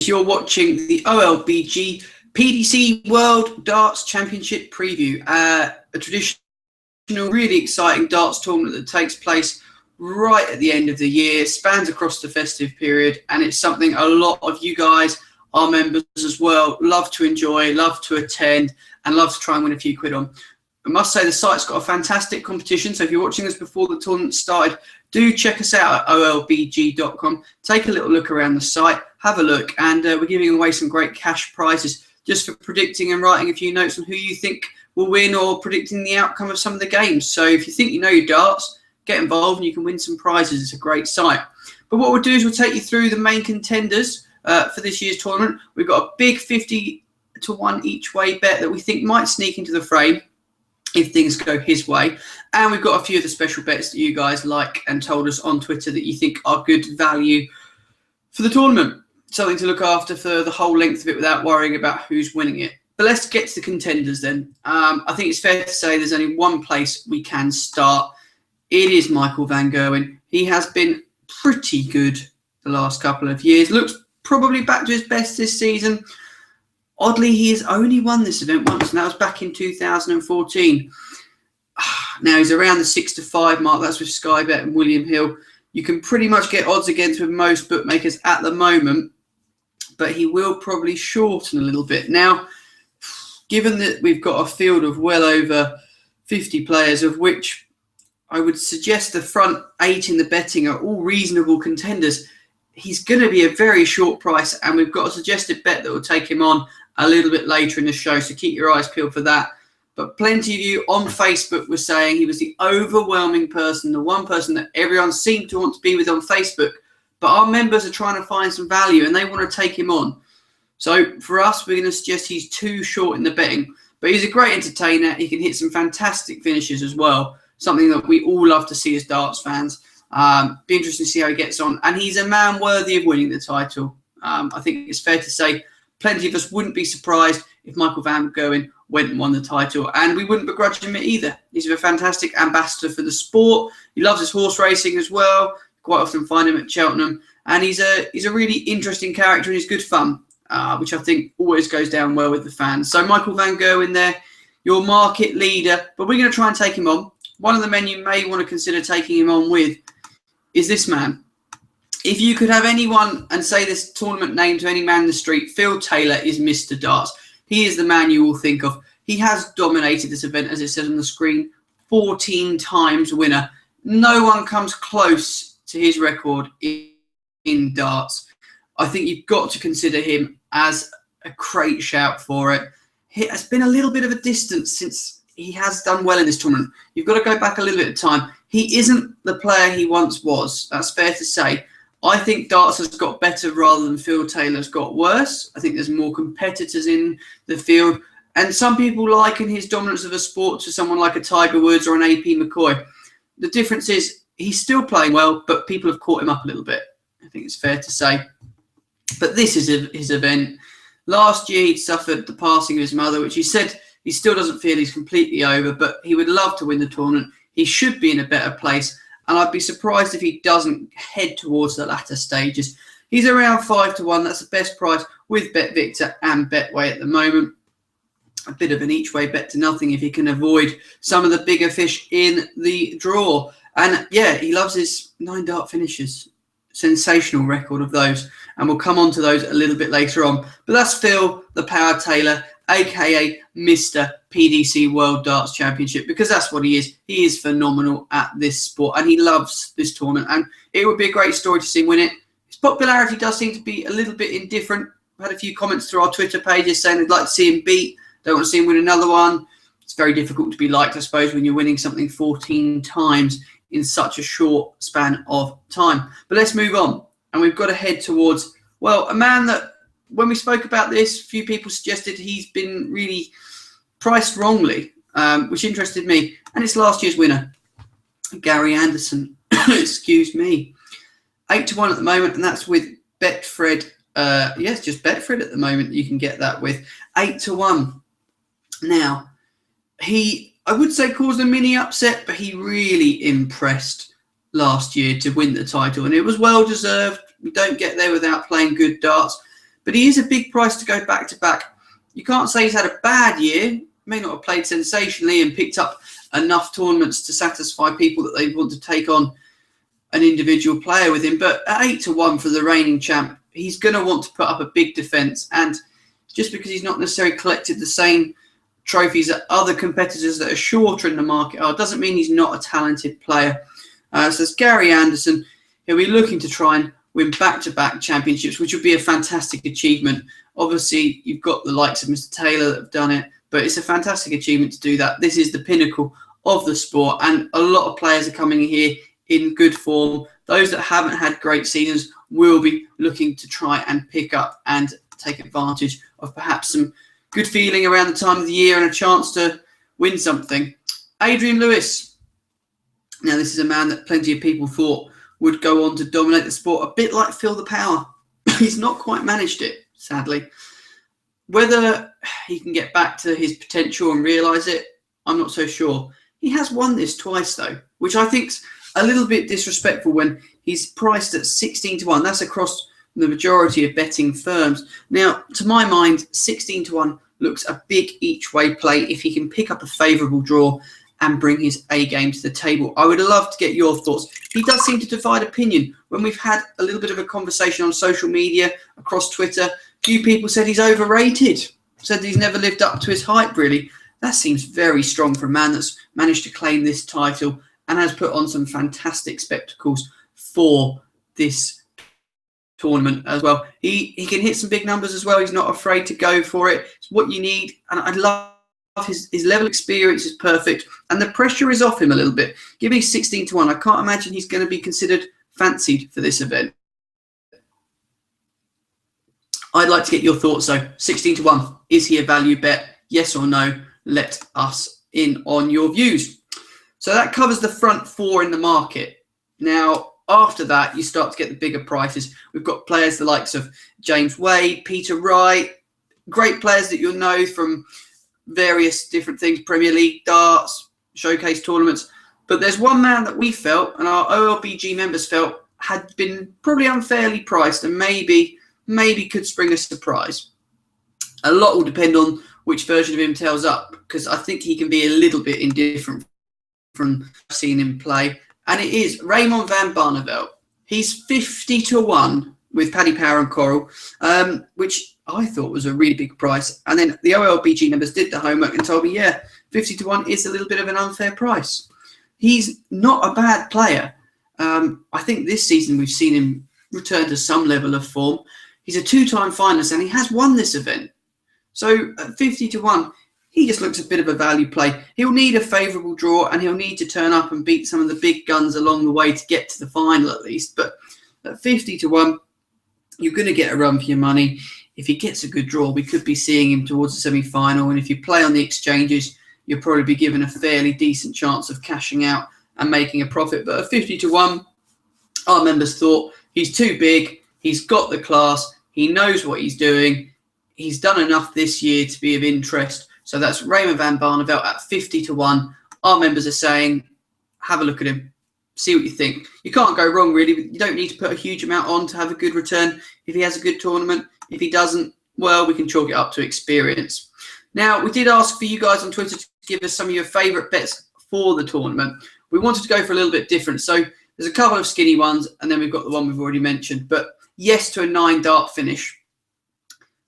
You're watching the OLBG PDC World Darts Championship preview, a traditional, really exciting darts tournament that takes place right at the end of the year, spans across the festive period, and it's something a lot of you guys, our members as well, love to enjoy, love to attend, and love to try and win a few quid on. I must say the site's got a fantastic competition, so if you're watching this before the tournament started, do check us out at olbg.com. Take a little look around the site, have a look, and we're giving away some great cash prizes just for predicting and writing a few notes on who you think will win or predicting the outcome of some of the games. So if you think you know your darts, get involved and you can win some prizes. It's a great site. But what we'll do is we'll take you through the main contenders for this year's tournament. We've got a big 50-1 each way bet that we think might sneak into the frame if things go his way. And we've got a few of the special bets that you guys like and told us on Twitter that you think are good value for the tournament. Something to look after for the whole length of it without worrying about who's winning it. But let's get to the contenders then. I think it's fair to say there's only one place we can start. It is Michael van Gerwen. He has been pretty good the last couple of years. Looks probably back to his best this season. Oddly, he has only won this event once, and that was back in 2014. Now he's around the 6-5 mark. That's with Skybet and William Hill. You can pretty much get odds against with most bookmakers at the moment, but he will probably shorten a little bit. Now, given that we've got a field of well over 50 players, of which I would suggest the front 8 in the betting are all reasonable contenders, he's going to be a very short price, and we've got a suggested bet that will take him on a little bit later in the show, so keep your eyes peeled for that. But plenty of you on Facebook were saying he was the overwhelming person, the one person that everyone seemed to want to be with on Facebook. But our members are trying to find some value and they want to take him on. So for us, we're going to suggest he's too short in the betting. But he's a great entertainer. He can hit some fantastic finishes as well, something that we all love to see as darts fans. Be interesting to see how he gets on. And he's a man worthy of winning the title. I think it's fair to say plenty of us wouldn't be surprised if Michael van Gerwen went and won the title, and we wouldn't begrudge him it either. He's a fantastic ambassador for the sport. He loves his horse racing as well. Quite often find him at Cheltenham, and he's a really interesting character and he's good fun, which I think always goes down well with the fans. So Michael van Gerwen there, your market leader, but we're going to try and take him on. One of the men you may want to consider taking him on with is this man. If you could have anyone and say this tournament name to any man in the street, Phil Taylor is Mr. Darts. He is the man you will think of. He has dominated this event, as it says on the screen, 14 times winner. No one comes close to his record in darts. I think you've got to consider him as a great shout for it. It has been a little bit of a distance since he has done well in this tournament. You've got to go back a little bit of time. He isn't the player he once was. That's fair to say. I think darts has got better rather than Phil Taylor's got worse. I think there's more competitors in the field. And some people liken his dominance of a sport to someone like a Tiger Woods or an AP McCoy. The difference is he's still playing well, but people have caught him up a little bit. I think it's fair to say. But this is his event. Last year, he'd suffered the passing of his mother, which he said he still doesn't feel he's completely over, but he would love to win the tournament. He should be in a better place. And I'd be surprised if he doesn't head towards the latter stages. He's around 5-1. That's the best price with BetVictor and Betway at the moment. A bit of an each way bet to nothing if he can avoid some of the bigger fish in the draw. And yeah, he loves his 9-dart finishes. Sensational record of those. And we'll come on to those a little bit later on. But that's Phil, the Power Taylor, a.k.a. Mr. PDC World Darts Championship, because that's what he is. He is phenomenal at this sport and he loves this tournament, and it would be a great story to see him win it. His popularity does seem to be a little bit indifferent. I've had a few comments through our Twitter pages saying they'd like to see him beat, don't want to see him win another one. It's very difficult to be liked, I suppose, when you're winning something 14 times in such a short span of time. But let's move on, and we've got to head towards, well, a man that, when we spoke about this, a few people suggested he's been really priced wrongly, which interested me. And it's last year's winner, Gary Anderson. Excuse me. 8-1 at the moment, and that's with Betfred. Yes, just Betfred at the moment. You can get that with 8-1. Now, he, I would say, caused a mini upset, but he really impressed last year to win the title, and it was well deserved. We don't get there without playing good darts. but he is a big price to go back to back. You can't say he's had a bad year. May not have played sensationally and picked up enough tournaments to satisfy people that they want to take on an individual player with him. But at 8-1 for the reigning champ, he's going to want to put up a big defence. And just because he's not necessarily collected the same trophies that other competitors that are shorter in the market are, doesn't mean he's not a talented player. So there's Gary Anderson. He'll be looking to try and win back-to-back championships, which would be a fantastic achievement. Obviously, you've got the likes of Mr. Taylor that have done it, but it's a fantastic achievement to do that. This is the pinnacle of the sport, and a lot of players are coming here in good form. Those that haven't had great seasons will be looking to try and pick up and take advantage of perhaps some good feeling around the time of the year and a chance to win something. Adrian Lewis. Now, this is a man that plenty of people thought would go on to dominate the sport, a bit like Phil the Power. He's not quite managed it, sadly. Whether he can get back to his potential and realise it, I'm not so sure. He has won this twice, though, which I think's a little bit disrespectful when he's priced at 16-1. That's across the majority of betting firms. Now, to my mind, 16-1 looks a big each-way play if he can pick up a favourable draw and bring his A game to the table. I would love to get your thoughts. He does seem to divide opinion. When we've had a little bit of a conversation on social media, across Twitter, a few people said he's overrated, said he's never lived up to his hype, really. That seems very strong for a man that's managed to claim this title and has put on some fantastic spectacles for this tournament as well. He can hit some big numbers as well. He's not afraid to go for it. It's what you need, and I love his level of experience is perfect, and the pressure is off him a little bit. Give me 16-1. I can't imagine he's going to be considered fancied for this event. I'd like to get your thoughts though. 16-1. Is he a value bet? Yes or no? Let us in on your views. So that covers the front four in the market. Now, after that, you start to get the bigger prices. We've got players the likes of James Wade, Peter Wright, great players that you'll know from various different things, Premier League, darts, showcase tournaments. But there's one man that we felt, and our OLBG members felt, had been probably unfairly priced and maybe could spring a surprise. A lot will depend on which version of him tells up, because I think he can be a little bit indifferent from seeing him play. And it is Raymond van Barnavelt. He's 50-1 with Paddy Power and Coral, which I thought was a really big price. And then the OLBG members did the homework and told me, yeah, 50-1 is a little bit of an unfair price. He's not a bad player. I think this season we've seen him return to some level of form. He's a two-time finalist and he has won this event. So at 50-1, he just looks a bit of a value play. He'll need a favourable draw and he'll need to turn up and beat some of the big guns along the way to get to the final at least. But at 50-1, you're going to get a run for your money. If he gets a good draw, we could be seeing him towards the semi-final. And if you play on the exchanges, you'll probably be given a fairly decent chance of cashing out and making a profit. But at 50-1, our members thought he's too big. He's got the class. He knows what he's doing. He's done enough this year to be of interest. So that's Raymond van Barnavelt at 50-1. Our members are saying, have a look at him. See what you think. You can't go wrong, really. You don't need to put a huge amount on to have a good return. If he has a good tournament, if he doesn't, well, we can chalk it up to experience. Now, we did ask for you guys on Twitter to give us some of your favourite bets for the tournament. We wanted to go for a little bit different. So there's a couple of skinny ones, and then we've got the one we've already mentioned. But yes to a 9-dart finish.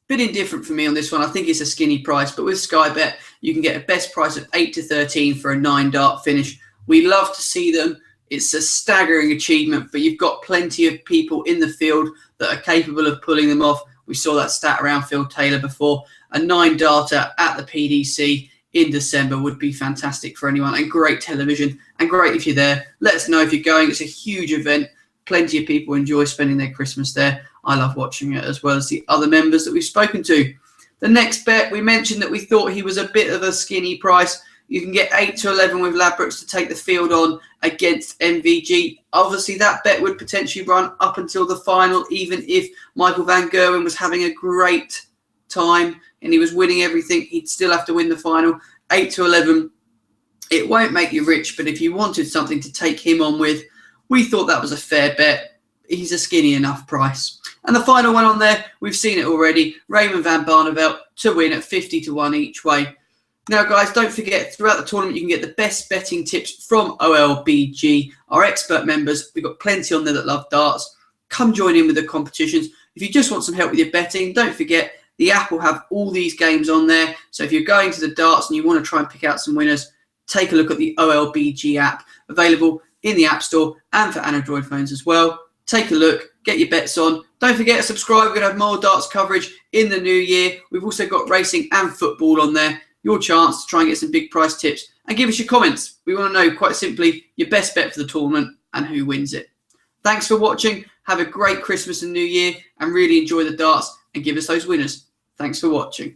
Bit indifferent for me on this one. I think it's a skinny price, but with Skybet, you can get a best price of 8-13 for a 9-dart finish. We love to see them. It's a staggering achievement, but you've got plenty of people in the field that are capable of pulling them off. We saw that stat around Phil Taylor before. A 9-darter at the PDC in December would be fantastic for anyone, and great television, and great if you're there. Let us know if you're going. It's a huge event. Plenty of people enjoy spending their Christmas there. I love watching it, as well as the other members that we've spoken to. The next bet, we mentioned that we thought he was a bit of a skinny price. You can get 8-11 with Ladbrokes to take the field on against MVG. Obviously, that bet would potentially run up until the final, even if Michael van Gerwen was having a great time and he was winning everything. He'd still have to win the final. 8-11, it won't make you rich, but if you wanted something to take him on with, we thought that was a fair bet. He's a skinny enough price. And the final one on there, we've seen it already, Raymond van Barnavelt to win at 50-1 each way. Now, guys, don't forget, throughout the tournament, you can get the best betting tips from OLBG, our expert members. We've got plenty on there that love darts. Come join in with the competitions. If you just want some help with your betting, don't forget, the app will have all these games on there. So if you're going to the darts and you want to try and pick out some winners, take a look at the OLBG app, available in the App Store and for Android phones as well. Take a look, get your bets on. Don't forget to subscribe. We're going to have more darts coverage in the new year. We've also got racing and football on there. Your chance to try and get some big price tips, and give us your comments. We want to know, quite simply, your best bet for the tournament and who wins it. Thanks for watching. Have a great Christmas and New Year, and really enjoy the darts and give us those winners. Thanks for watching.